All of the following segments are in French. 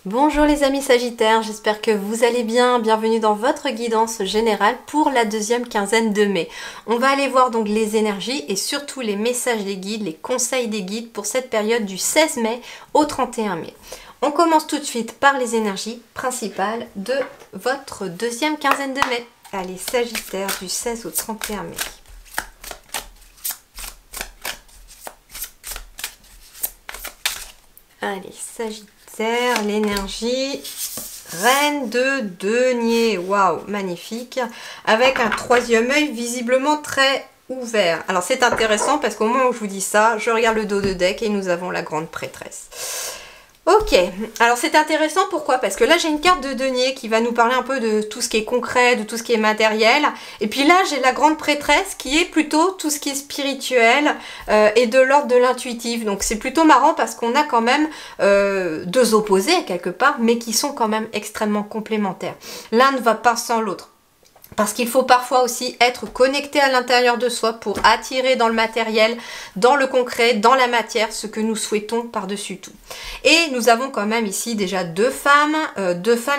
Bonjour les amis Sagittaires, j'espère que vous allez bien. Bienvenue dans votre guidance générale pour la deuxième quinzaine de mai. On va aller voir donc les énergies et surtout les messages des guides, les conseils des guides pour cette période du 16 mai au 31 mai. On commence tout de suite par les énergies principales de votre deuxième quinzaine de mai. Allez, Sagittaire du 16 au 31 mai. Allez, Sagittaire. L'énergie reine de denier, waouh, magnifique, avec un troisième œil visiblement très ouvert. Alors c'est intéressant parce qu'au moment où je vous dis ça, je regarde le dos de deck et nous avons la grande prêtresse. Ok, alors c'est intéressant, pourquoi? Parce que là j'ai une carte de denier qui va nous parler un peu de tout ce qui est concret, de tout ce qui est matériel. Et puis là j'ai la grande prêtresse qui est plutôt tout ce qui est spirituel et de l'ordre de l'intuitif. Donc c'est plutôt marrant parce qu'on a quand même deux opposés quelque part, mais qui sont quand même extrêmement complémentaires. L'un ne va pas sans l'autre. Parce qu'il faut parfois aussi être connecté à l'intérieur de soi pour attirer dans le matériel, dans le concret, dans la matière, ce que nous souhaitons par-dessus tout. Et nous avons quand même ici déjà deux femmes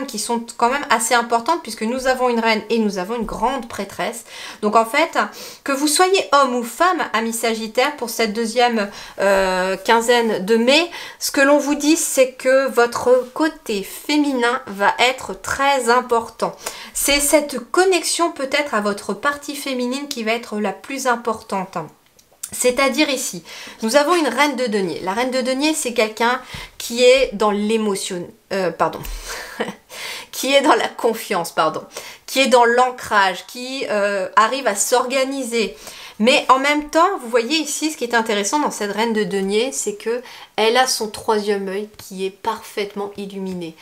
qui sont quand même assez importantes puisque nous avons une reine et nous avons une grande prêtresse. Donc en fait, que vous soyez homme ou femme, amis Sagittaires, pour cette deuxième quinzaine de mai, ce que l'on vous dit, c'est que votre côté féminin va être très important. C'est cette connexion peut-être à votre partie féminine qui va être la plus importante. C'est-à-dire ici, nous avons une reine de denier. La reine de denier, c'est quelqu'un qui est dans l'émotion, qui est dans la confiance, qui est dans l'ancrage, qui arrive à s'organiser. Mais en même temps, vous voyez ici, ce qui est intéressant dans cette reine de denier, c'est que elle a son troisième œil qui est parfaitement illuminé.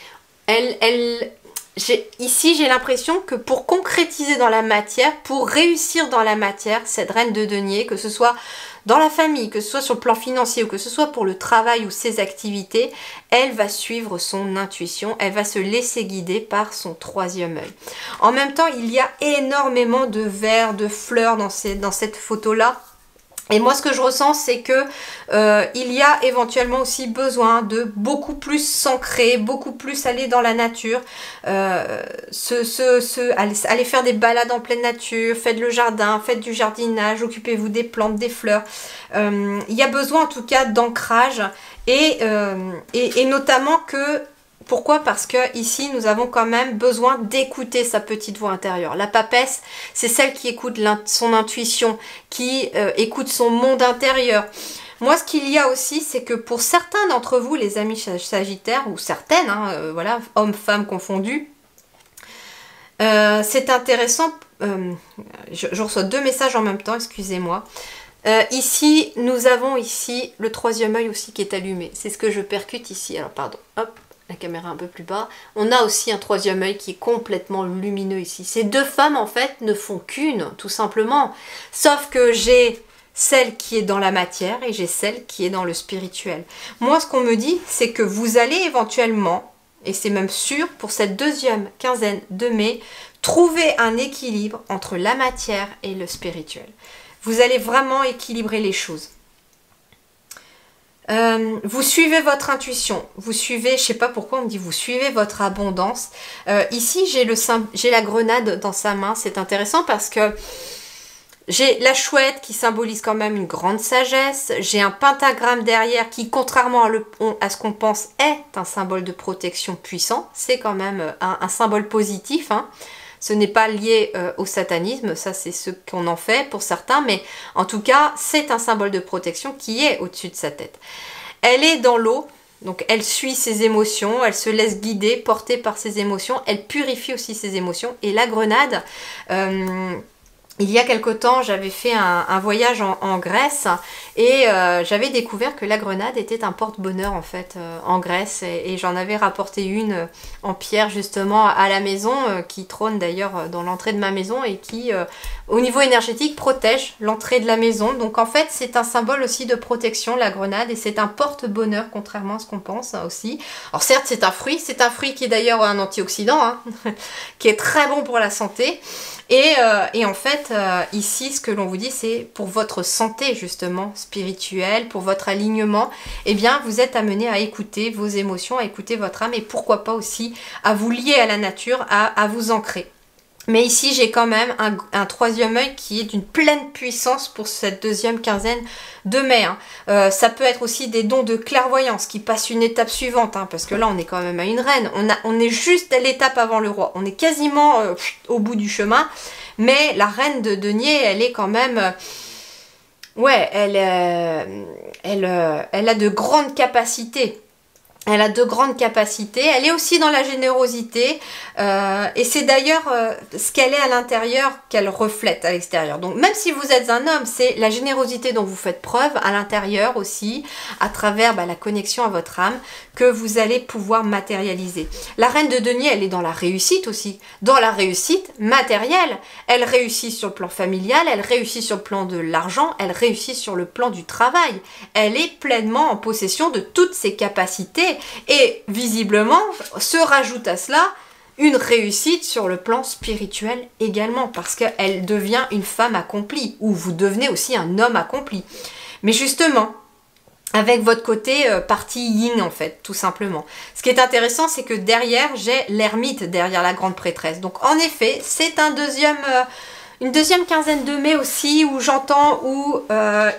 Ici, j'ai l'impression que pour concrétiser dans la matière, pour réussir dans la matière, cette reine de denier, que ce soit dans la famille, que ce soit sur le plan financier ou que ce soit pour le travail ou ses activités, elle va suivre son intuition, elle va se laisser guider par son troisième œil. En même temps, il y a énormément de vers, de fleurs dans cette photo-là. Et moi, ce que je ressens, c'est que il y a éventuellement aussi besoin de beaucoup plus s'ancrer, beaucoup plus aller dans la nature, aller faire des balades en pleine nature, faites le jardin, faites du jardinage, occupez-vous des plantes, des fleurs. Il y a besoin en tout cas d'ancrage et notamment que... Pourquoi? Parce que ici, nous avons quand même besoin d'écouter sa petite voix intérieure. La papesse, c'est celle qui écoute son intuition, qui écoute son monde intérieur. Moi, ce qu'il y a aussi, c'est que pour certains d'entre vous, les amis Sagittaires, ou certaines, voilà, hommes, femmes confondus, c'est intéressant. Je reçois deux messages en même temps, excusez-moi. Ici, nous avons ici le troisième œil aussi qui est allumé. C'est ce que je percute ici. Alors, pardon, hop. La caméra un peu plus bas. On a aussi un troisième œil qui est complètement lumineux ici. Ces deux femmes, en fait, ne font qu'une, tout simplement. Sauf que j'ai celle qui est dans la matière et j'ai celle qui est dans le spirituel. Moi, ce qu'on me dit, c'est que vous allez éventuellement, et c'est même sûr, pour cette deuxième quinzaine de mai, trouver un équilibre entre la matière et le spirituel. Vous allez vraiment équilibrer les choses. Vous suivez votre intuition, vous suivez, je sais pas pourquoi on me dit vous suivez votre abondance. Ici j'ai la grenade dans sa main, c'est intéressant parce que j'ai la chouette qui symbolise quand même une grande sagesse, j'ai un pentagramme derrière qui contrairement à ce qu'on pense est un symbole de protection puissant, c'est quand même un symbole positif, hein. Ce n'est pas lié au satanisme, ça c'est ce qu'on en fait pour certains, mais en tout cas, c'est un symbole de protection qui est au-dessus de sa tête. Elle est dans l'eau, donc elle suit ses émotions, elle se laisse guider, porter par ses émotions, elle purifie aussi ses émotions. Et la grenade, il y a quelque temps, j'avais fait un voyage en Grèce et j'avais découvert que la grenade était un porte-bonheur en fait en Grèce et j'en avais rapporté une en pierre justement à la maison qui trône d'ailleurs dans l'entrée de ma maison et qui au niveau énergétique, protège l'entrée de la maison. Donc en fait, c'est un symbole aussi de protection, la grenade, et c'est un porte-bonheur, contrairement à ce qu'on pense aussi. Alors certes, c'est un fruit qui est d'ailleurs un antioxydant, hein, qui est très bon pour la santé. Et en fait, ici, ce que l'on vous dit, c'est pour votre santé, justement, spirituelle, pour votre alignement, eh bien, vous êtes amené à écouter vos émotions, à écouter votre âme, et pourquoi pas aussi à vous lier à la nature, à vous ancrer. Mais ici, j'ai quand même un troisième œil qui est d'une pleine puissance pour cette deuxième quinzaine de mai. Hein. Ça peut être aussi des dons de clairvoyance qui passent une étape suivante, hein, parce que là, on est quand même à une reine. On est juste à l'étape avant le roi. On est quasiment au bout du chemin. Mais la reine de denier, elle est quand même... ouais, elle a de grandes capacités. Elle a de grandes capacités, elle est aussi dans la générosité et c'est d'ailleurs ce qu'elle est à l'intérieur qu'elle reflète à l'extérieur. Donc même si vous êtes un homme, c'est la générosité dont vous faites preuve à l'intérieur aussi, à travers la connexion à votre âme, que vous allez pouvoir matérialiser. La reine de denier, elle est dans la réussite aussi, dans la réussite matérielle. Elle réussit sur le plan familial, elle réussit sur le plan de l'argent, elle réussit sur le plan du travail. Elle est pleinement en possession de toutes ses capacités. Et visiblement, se rajoute à cela une réussite sur le plan spirituel également, parce qu'elle devient une femme accomplie, ou vous devenez aussi un homme accompli. Mais justement, avec votre côté partie yin en fait, tout simplement. Ce qui est intéressant, c'est que derrière, j'ai l'ermite derrière la grande prêtresse. Donc en effet, c'est une deuxième quinzaine de mai aussi, où j'entends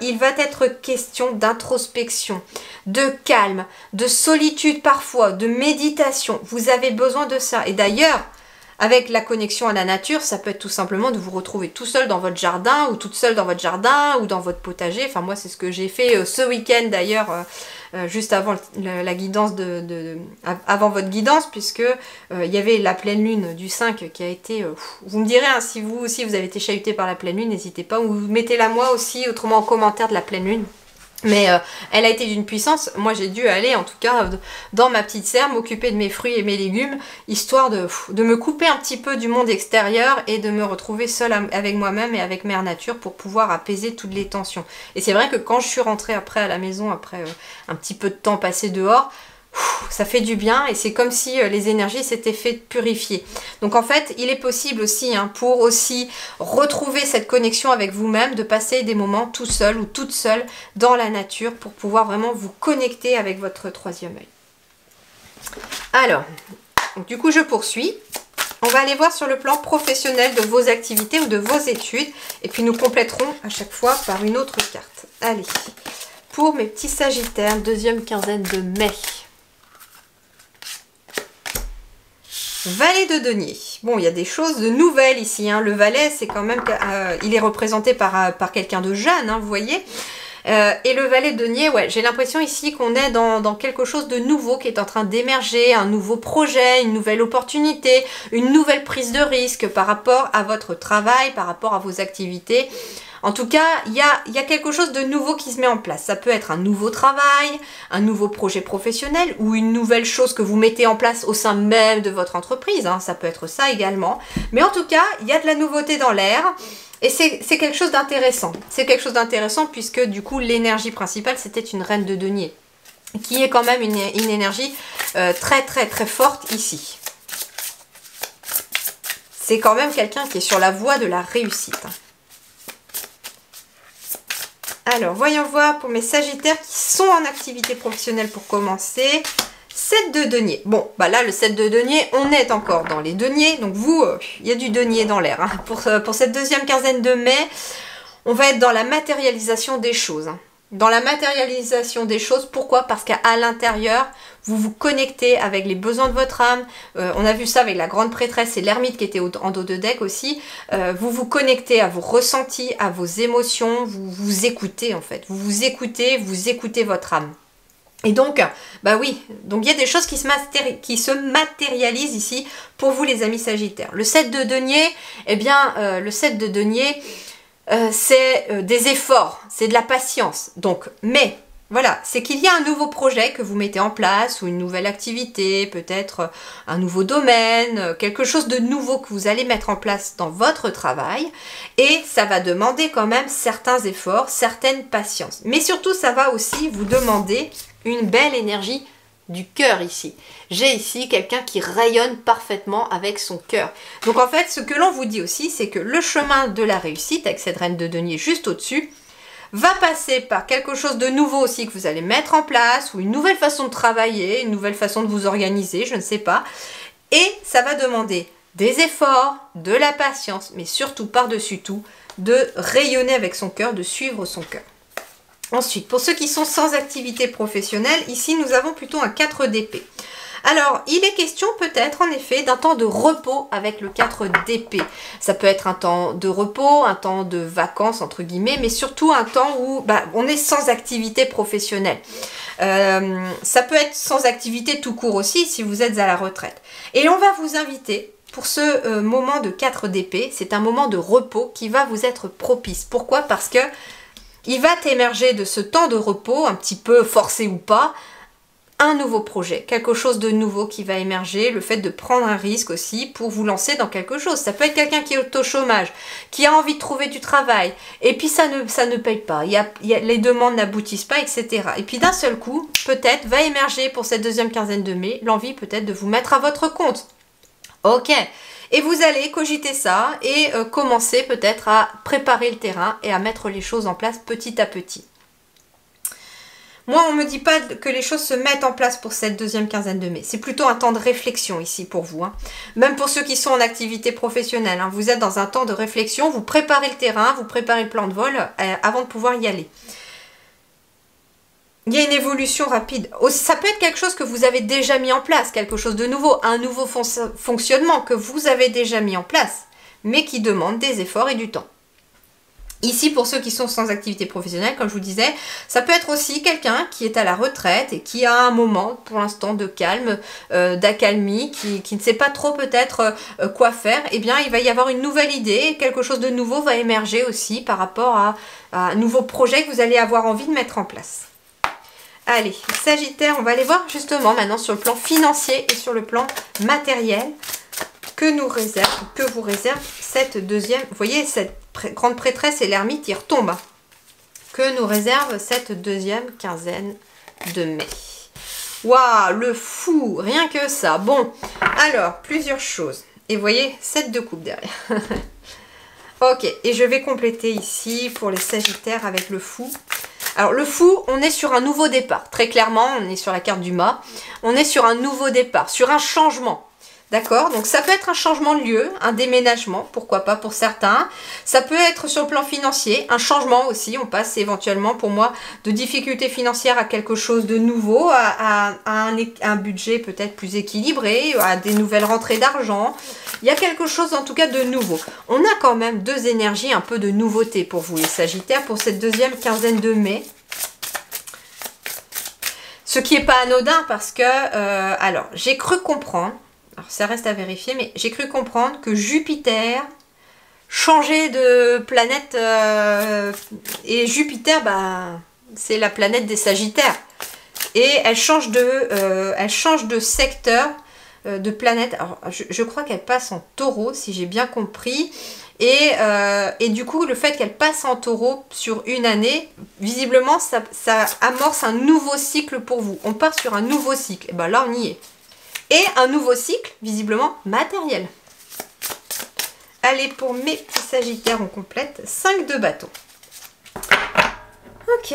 il va être question d'introspection, de calme, de solitude parfois, de méditation. Vous avez besoin de ça. Et d'ailleurs, avec la connexion à la nature, ça peut être tout simplement de vous retrouver tout seul dans votre jardin, ou toute seule dans votre jardin, ou dans votre potager. Enfin moi, c'est ce que j'ai fait ce week-end d'ailleurs, juste avant la guidance avant votre guidance, puisque il y avait la pleine lune du 5 qui a été... vous me direz, hein, si vous aussi vous avez été chahuté par la pleine lune, n'hésitez pas, ou mettez-la moi aussi, autrement en commentaire de la pleine lune. Mais elle a été d'une puissance. Moi j'ai dû aller en tout cas dans ma petite serre, m'occuper de mes fruits et mes légumes, histoire de me couper un petit peu du monde extérieur et de me retrouver seule avec moi-même et avec Mère Nature pour pouvoir apaiser toutes les tensions. Et c'est vrai que quand je suis rentrée après à la maison, après un petit peu de temps passé dehors, ça fait du bien et c'est comme si les énergies s'étaient fait purifier. Donc en fait, il est possible aussi, hein, pour aussi retrouver cette connexion avec vous-même, de passer des moments tout seul ou toute seule dans la nature pour pouvoir vraiment vous connecter avec votre troisième œil. Alors, donc du coup je poursuis. On va aller voir sur le plan professionnel de vos activités ou de vos études et puis nous compléterons à chaque fois par une autre carte. Allez, pour mes petits sagittaires, deuxième quinzaine de mai. Valet de denier. Bon, il y a des choses de nouvelles ici. Hein. Le valet, c'est quand même... il est représenté par quelqu'un de jeune, hein, vous voyez. Et le valet de denier, ouais, j'ai l'impression ici qu'on est dans quelque chose de nouveau qui est en train d'émerger, un nouveau projet, une nouvelle opportunité, une nouvelle prise de risque par rapport à votre travail, par rapport à vos activités. En tout cas, il y a quelque chose de nouveau qui se met en place. Ça peut être un nouveau travail, un nouveau projet professionnel ou une nouvelle chose que vous mettez en place au sein même de votre entreprise. Hein. Ça peut être ça également. Mais en tout cas, il y a de la nouveauté dans l'air et c'est quelque chose d'intéressant. C'est quelque chose d'intéressant puisque du coup, l'énergie principale, c'était une reine de denier qui est quand même une énergie très très très forte ici. C'est quand même quelqu'un qui est sur la voie de la réussite. Alors, voyons voir pour mes sagittaires qui sont en activité professionnelle pour commencer. 7 de denier. Bon, bah là, le 7 de denier, on est encore dans les deniers. Donc vous, il y a du denier dans l'air. Hein. Pour cette deuxième quinzaine de mai, on va être dans la matérialisation des choses. Hein. Dans la matérialisation des choses, pourquoi? Parce qu'à l'intérieur, vous vous connectez avec les besoins de votre âme. On a vu ça avec la grande prêtresse et l'ermite qui était en dos de deck aussi. Vous vous connectez à vos ressentis, à vos émotions. Vous vous écoutez en fait. Vous écoutez votre âme. Et donc, bah oui, donc il y a des choses qui se matérialisent ici pour vous les amis sagittaires. Le 7 de denier, eh bien, le 7 de denier... c'est des efforts, c'est de la patience. Donc, mais Voilà, c'est qu'il y a un nouveau projet que vous mettez en place ou une nouvelle activité, peut-être un nouveau domaine, quelque chose de nouveau que vous allez mettre en place dans votre travail et ça va demander quand même certains efforts, certaines patience. Mais surtout, ça va aussi vous demander une belle énergie du cœur ici. J'ai ici quelqu'un qui rayonne parfaitement avec son cœur. Donc en fait, ce que l'on vous dit aussi, c'est que le chemin de la réussite, avec cette reine de denier juste au-dessus, va passer par quelque chose de nouveau aussi que vous allez mettre en place, ou une nouvelle façon de travailler, une nouvelle façon de vous organiser, je ne sais pas. Et ça va demander des efforts, de la patience, mais surtout par-dessus tout, de rayonner avec son cœur, de suivre son cœur. Ensuite, pour ceux qui sont sans activité professionnelle, ici nous avons plutôt un 4 d'épée. Alors, il est question peut-être en effet d'un temps de repos avec le 4 d'épée. Ça peut être un temps de repos, un temps de vacances entre guillemets, mais surtout un temps où on est sans activité professionnelle. Ça peut être sans activité tout court aussi si vous êtes à la retraite. Et on va vous inviter pour ce moment de 4 d'épée, c'est un moment de repos qui va vous être propice. Pourquoi? Parce que il va émerger de ce temps de repos, un petit peu forcé ou pas, un nouveau projet, quelque chose de nouveau qui va émerger, le fait de prendre un risque aussi pour vous lancer dans quelque chose. Ça peut être quelqu'un qui est au chômage, qui a envie de trouver du travail, et puis ça ne paye pas, les demandes n'aboutissent pas, etc. Et puis d'un seul coup, peut-être va émerger pour cette deuxième quinzaine de mai, l'envie peut-être de vous mettre à votre compte. Ok, et vous allez cogiter ça et commencer peut-être à préparer le terrain et à mettre les choses en place petit à petit. Moi, on ne me dit pas que les choses se mettent en place pour cette deuxième quinzaine de mai. C'est plutôt un temps de réflexion ici pour vous. Même pour ceux qui sont en activité professionnelle. Vous êtes dans un temps de réflexion, vous préparez le terrain, vous préparez le plan de vol avant de pouvoir y aller. Il y a une évolution rapide. Ça peut être quelque chose que vous avez déjà mis en place, quelque chose de nouveau, un nouveau fonctionnement que vous avez déjà mis en place, mais qui demande des efforts et du temps. Ici, pour ceux qui sont sans activité professionnelle, comme je vous disais, ça peut être aussi quelqu'un qui est à la retraite et qui a un moment, pour l'instant, de calme, d'accalmie, qui ne sait pas trop peut-être quoi faire. Eh bien, il va y avoir une nouvelle idée, quelque chose de nouveau va émerger aussi par rapport à un nouveau projet que vous allez avoir envie de mettre en place. Allez, Sagittaire, on va aller voir justement maintenant sur le plan financier et sur le plan matériel que vous réserve cette deuxième, vous voyez, cette grande prêtresse et l'ermite, ils retombent. Que nous réserve cette deuxième quinzaine de mai. Waouh, le fou, rien que ça. Bon, alors, plusieurs choses. Et vous voyez, 7 de coupe derrière. Ok, et je vais compléter ici pour les Sagittaires avec le fou. Alors, le fou, on est sur un nouveau départ. Très clairement, on est sur la carte du mât. On est sur un nouveau départ, sur un changement. D'accord? Donc ça peut être un changement de lieu, un déménagement, pourquoi pas pour certains. Ça peut être sur le plan financier, un changement aussi. On passe éventuellement pour moi de difficultés financières à quelque chose de nouveau, à un budget peut-être plus équilibré, à des nouvelles rentrées d'argent. Il y a quelque chose en tout cas de nouveau. On a quand même deux énergies, un peu de nouveauté pour vous les Sagittaires pour cette deuxième quinzaine de mai. Ce qui n'est pas anodin parce que, alors j'ai cru comprendre, alors ça reste à vérifier, mais j'ai cru comprendre que Jupiter changeait de planète et Jupiter, c'est la planète des Sagittaires. Et elle change de secteur de planète. Alors, je crois qu'elle passe en taureau, si j'ai bien compris. Et du coup, le fait qu'elle passe en taureau sur une année, visiblement, ça amorce un nouveau cycle pour vous. On part sur un nouveau cycle. Et bien là, on y est. Et un nouveau cycle, visiblement, matériel. Allez, pour mes petits Sagittaires, on complète 5 de bâton. Ok.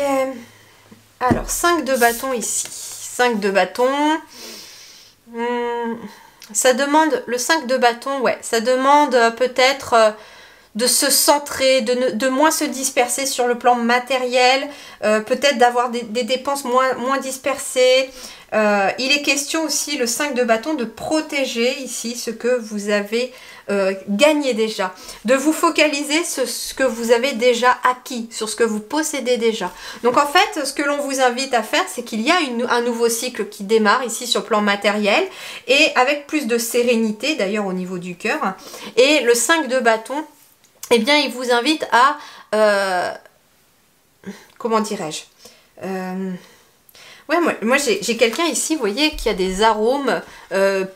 Alors, 5 de bâton ici. 5 de bâton. Ça demande, le 5 de bâton, ouais, ça demande peut-être de se centrer, de moins se disperser sur le plan matériel, peut-être d'avoir des dépenses moins dispersées. Il est question aussi, le 5 de bâton, de protéger ici ce que vous avez gagné déjà. De vous focaliser sur ce que vous avez déjà acquis, sur ce que vous possédez déjà. Donc en fait, ce que l'on vous invite à faire, c'est qu'il y a un nouveau cycle qui démarre ici sur le plan matériel et avec plus de sérénité d'ailleurs au niveau du cœur. Et le 5 de bâton, eh bien, il vous invite à, comment dirais-je, Ouais, moi j'ai quelqu'un ici, vous voyez, qui a des arômes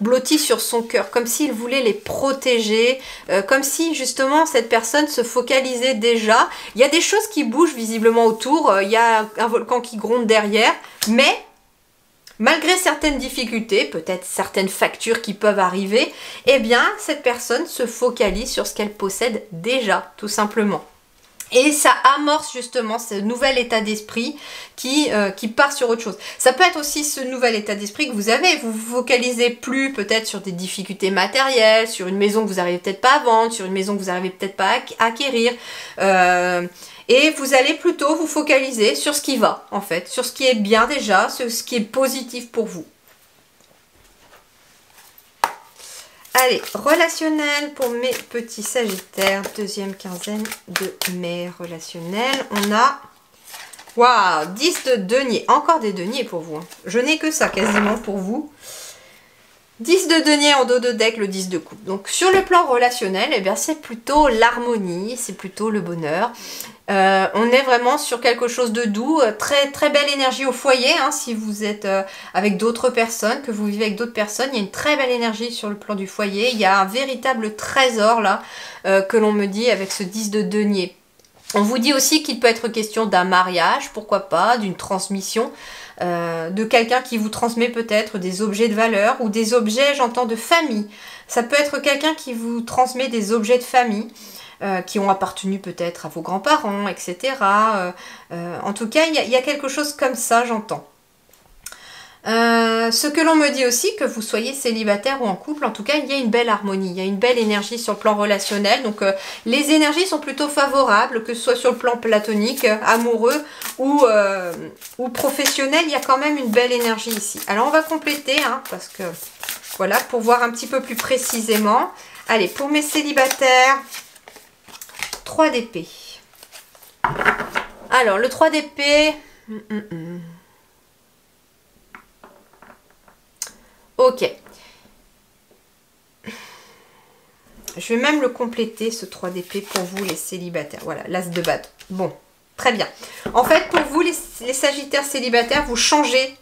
blottis sur son cœur, comme s'il voulait les protéger, comme si justement cette personne se focalisait déjà. Il y a des choses qui bougent visiblement autour, il y a un volcan qui gronde derrière, mais malgré certaines difficultés, peut-être certaines factures qui peuvent arriver, eh bien cette personne se focalise sur ce qu'elle possède déjà, tout simplement. Et ça amorce justement ce nouvel état d'esprit qui part sur autre chose. Ça peut être aussi ce nouvel état d'esprit que vous avez. Vous vous focalisez plus peut-être sur des difficultés matérielles, sur une maison que vous n'arrivez peut-être pas à vendre, sur une maison que vous n'arrivez peut-être pas à acquérir. Et vous allez plutôt vous focaliser sur ce qui va, en fait, sur ce qui est bien déjà, sur ce qui est positif pour vous. Allez, relationnel pour mes petits sagittaires, deuxième quinzaine de mai, relationnel. On a, waouh, 10 de deniers, encore des deniers pour vous. Hein. Je n'ai que ça quasiment pour vous. 10 de denier en dos de deck, le 10 de coupe. Donc sur le plan relationnel, eh bien c'est plutôt l'harmonie, c'est plutôt le bonheur. On est vraiment sur quelque chose de doux, très très belle énergie au foyer, hein, si vous êtes avec d'autres personnes, que vous vivez avec d'autres personnes, il y a une très belle énergie sur le plan du foyer, il y a un véritable trésor là, que l'on me dit avec ce 10 de denier. On vous dit aussi qu'il peut être question d'un mariage, pourquoi pas, d'une transmission, de quelqu'un qui vous transmet peut-être des objets de valeur ou des objets, j'entends, de famille. Ça peut être quelqu'un qui vous transmet des objets de famille qui ont appartenu peut-être à vos grands-parents, etc. En tout cas, il y a quelque chose comme ça, j'entends. Ce que l'on me dit aussi, que vous soyez célibataire ou en couple, en tout cas, il y a une belle harmonie, il y a une belle énergie sur le plan relationnel. Donc, les énergies sont plutôt favorables, que ce soit sur le plan platonique, amoureux ou professionnel, il y a quand même une belle énergie ici. Alors, on va compléter, hein, parce que, voilà, pour voir un petit peu plus précisément. Allez, pour mes célibataires, 3 d'épée. Alors, le 3 d'épée... Ok. Je vais même le compléter, ce 3 d'épée, pour vous, les célibataires. Voilà, l'as de bâton. Bon, très bien. En fait, pour vous, les sagittaires célibataires, vous changez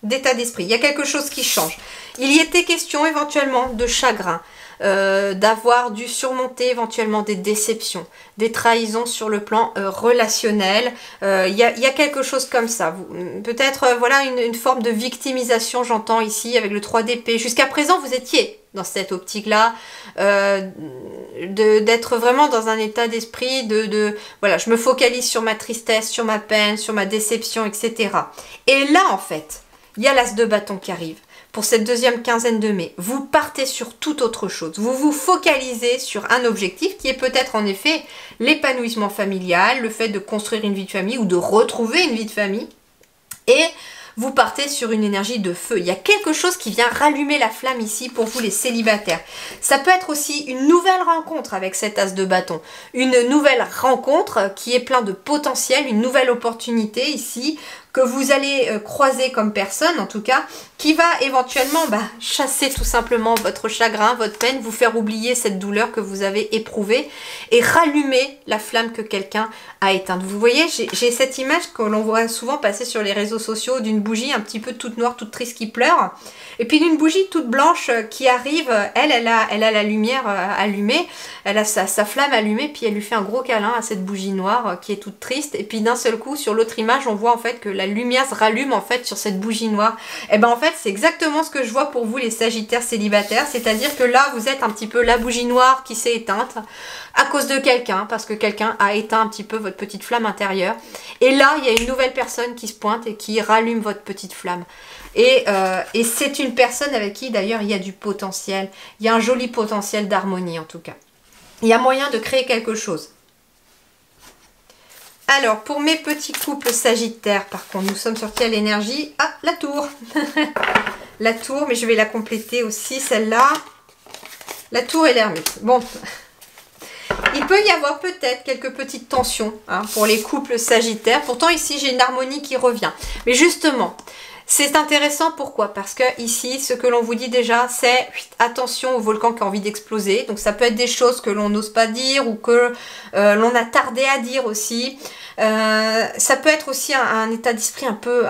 d'état d'esprit. Il y a quelque chose qui change. Il y était question éventuellement de chagrin, d'avoir dû surmonter éventuellement des déceptions, des trahisons sur le plan relationnel. Il y a quelque chose comme ça. Peut-être voilà une forme de victimisation, j'entends ici, avec le 3 d'épée. Jusqu'à présent, vous étiez dans cette optique-là, d'être vraiment dans un état d'esprit voilà, je me focalise sur ma tristesse, sur ma peine, sur ma déception, etc. Et là, en fait, il y a l'as de bâton qui arrive. Pour cette deuxième quinzaine de mai, vous partez sur toute autre chose. Vous vous focalisez sur un objectif qui est peut-être en effet l'épanouissement familial, le fait de construire une vie de famille ou de retrouver une vie de famille. Et vous partez sur une énergie de feu. Il y a quelque chose qui vient rallumer la flamme ici pour vous les célibataires. Ça peut être aussi une nouvelle rencontre avec cet as de bâton. Une nouvelle rencontre qui est plein de potentiel, une nouvelle opportunité ici que vous allez croiser comme personne, en tout cas, qui va éventuellement chasser tout simplement votre chagrin, votre peine, vous faire oublier cette douleur que vous avez éprouvée et rallumer la flamme que quelqu'un a éteinte. Vous voyez, j'ai cette image que l'on voit souvent passer sur les réseaux sociaux d'une bougie un petit peu toute noire, toute triste qui pleure, et puis d'une bougie toute blanche qui arrive, elle a la lumière allumée, elle a sa flamme allumée, puis elle lui fait un gros câlin à cette bougie noire qui est toute triste, et puis d'un seul coup, sur l'autre image, on voit en fait que la lumière se rallume en fait sur cette bougie noire. Et ben en fait, c'est exactement ce que je vois pour vous les sagittaires célibataires, c'est-à-dire que là, vous êtes un petit peu la bougie noire qui s'est éteinte à cause de quelqu'un, parce que quelqu'un a éteint un petit peu votre petite flamme intérieure. Et là, il y a une nouvelle personne qui se pointe et qui rallume votre petite flamme. Et c'est une personne avec qui d'ailleurs il y a du potentiel, il y a un joli potentiel d'harmonie en tout cas. Il y a moyen de créer quelque chose. Alors, pour mes petits couples sagittaires, par contre, nous sommes sur quelle énergie? Ah, la tour. La tour, mais je vais la compléter aussi, celle-là. La tour et l'ermite. Bon, il peut y avoir peut-être quelques petites tensions pour les couples sagittaires. Pourtant, ici, j'ai une harmonie qui revient. Mais justement, C'est intéressant, pourquoi? Parce que ici, ce que l'on vous dit déjà, c'est attention au volcan qui a envie d'exploser. Donc ça peut être des choses que l'on n'ose pas dire ou que l'on a tardé à dire aussi. Ça peut être aussi un état d'esprit un peu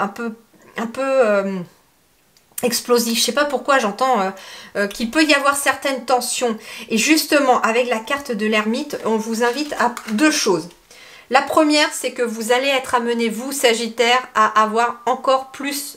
explosif. Je sais pas pourquoi j'entends qu'il peut y avoir certaines tensions. Et justement, avec la carte de l'ermite, on vous invite à deux choses. La première, c'est que vous allez être amené, vous, Sagittaire, à avoir encore plus,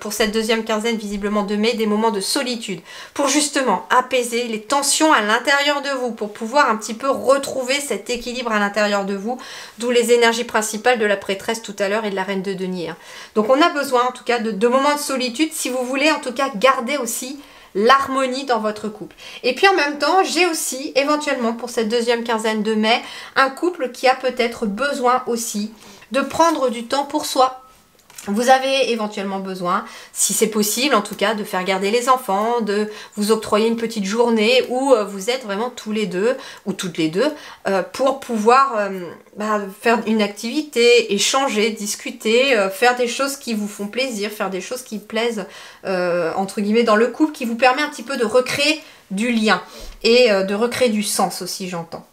pour cette deuxième quinzaine, visiblement de mai, des moments de solitude. Pour justement apaiser les tensions à l'intérieur de vous, pour pouvoir un petit peu retrouver cet équilibre à l'intérieur de vous, d'où les énergies principales de la prêtresse tout à l'heure et de la reine de denier. Donc on a besoin en tout cas de moments de solitude, si vous voulez en tout cas garder aussi l'harmonie dans votre couple. Et puis en même temps, j'ai aussi éventuellement pour cette deuxième quinzaine de mai, un couple qui a peut-être besoin aussi de prendre du temps pour soi. Vous avez éventuellement besoin, si c'est possible en tout cas, de faire garder les enfants, de vous octroyer une petite journée où vous êtes vraiment tous les deux ou toutes les deux pour pouvoir faire une activité, échanger, discuter, faire des choses qui vous font plaisir, faire des choses qui plaisent entre guillemets dans le couple, qui vous permet un petit peu de recréer du lien et de recréer du sens aussi, j'entends.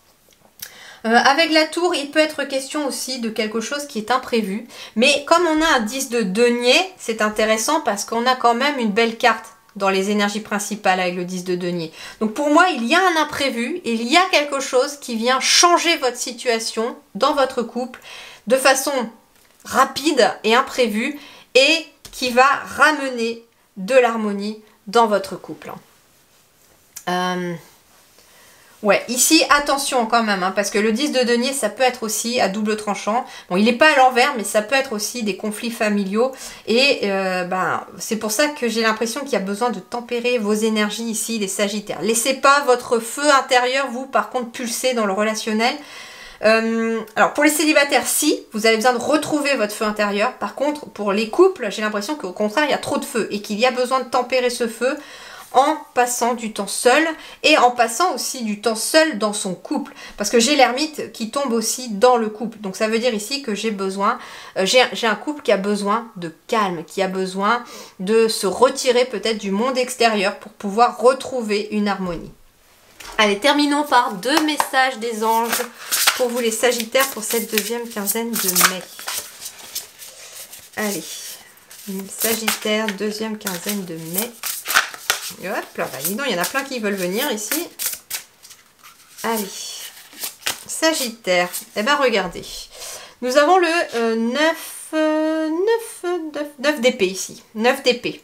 Avec la tour, il peut être question aussi de quelque chose qui est imprévu. Mais comme on a un 10 de denier, c'est intéressant parce qu'on a quand même une belle carte dans les énergies principales avec le 10 de denier. Donc pour moi, il y a un imprévu, il y a quelque chose qui vient changer votre situation dans votre couple de façon rapide et imprévue et qui va ramener de l'harmonie dans votre couple. Ouais, ici, attention quand même, hein, parce que le 10 de denier, ça peut être aussi à double tranchant. Bon, il n'est pas à l'envers, mais ça peut être aussi des conflits familiaux. Et c'est pour ça que j'ai l'impression qu'il y a besoin de tempérer vos énergies ici, les Sagittaires. Laissez pas votre feu intérieur, vous, par contre, pulser dans le relationnel. Alors, pour les célibataires, si, vous avez besoin de retrouver votre feu intérieur. Par contre, pour les couples, j'ai l'impression qu'au contraire, il y a trop de feu et qu'il y a besoin de tempérer ce feu en passant du temps seul et en passant aussi du temps seul dans son couple, parce que j'ai l'ermite qui tombe aussi dans le couple. Donc ça veut dire ici que j'ai besoin, j'ai un couple qui a besoin de calme, qui a besoin de se retirer peut-être du monde extérieur pour pouvoir retrouver une harmonie. Allez, terminons par deux messages des anges pour vous les Sagittaires pour cette deuxième quinzaine de mai. Allez, Sagittaire, deuxième quinzaine de mai. Hop là, dis donc, il y en a plein qui veulent venir ici. Allez, Sagittaire. Eh bien, regardez. Nous avons le 9 d'épée ici. 9 d'épée.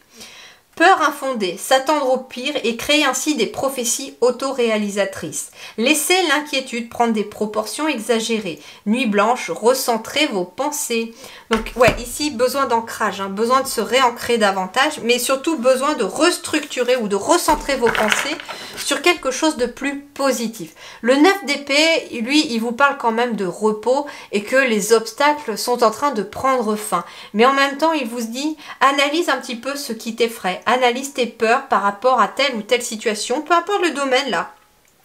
Peur infondée, s'attendre au pire et créer ainsi des prophéties autoréalisatrices. Laissez l'inquiétude prendre des proportions exagérées. Nuit blanche, recentrez vos pensées. Donc ouais, ici besoin d'ancrage, hein, besoin de se réancrer davantage, mais surtout besoin de restructurer ou de recentrer vos pensées sur quelque chose de plus positif. Le 9 d'épée, lui, il vous parle quand même de repos et que les obstacles sont en train de prendre fin. Mais en même temps, il vous dit, analyse un petit peu ce qui t'effraie. Analyse tes peurs par rapport à telle ou telle situation, peu importe le domaine là.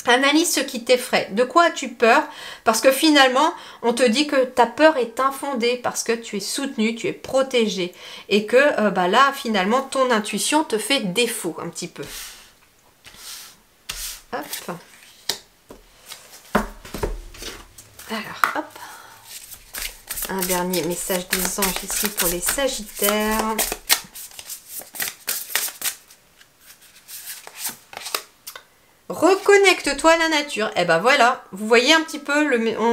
Analyse ce qui t'effraie. De quoi as-tu peur? Parce que finalement, on te dit que ta peur est infondée parce que tu es soutenu, tu es protégé. Et que là, finalement, ton intuition te fait défaut un petit peu. Hop. Alors, hop. Un dernier message des anges ici pour les Sagittaires. Reconnecte-toi à la nature. Et ben voilà, vous voyez un petit peu,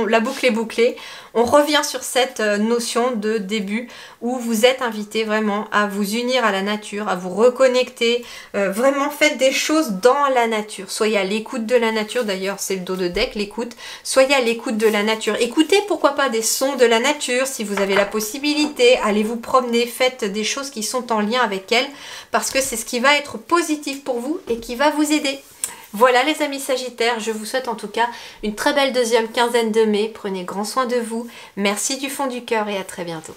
la boucle est bouclée. On revient sur cette notion de début où vous êtes invité vraiment à vous unir à la nature, à vous reconnecter. Vraiment faites des choses dans la nature. Soyez à l'écoute de la nature. D'ailleurs, c'est le dos de deck, l'écoute. Soyez à l'écoute de la nature. Écoutez pourquoi pas des sons de la nature si vous avez la possibilité. Allez vous promener, faites des choses qui sont en lien avec elle parce que c'est ce qui va être positif pour vous et qui va vous aider. Voilà les amis Sagittaires, je vous souhaite en tout cas une très belle deuxième quinzaine de mai. Prenez grand soin de vous. Merci du fond du cœur et à très bientôt.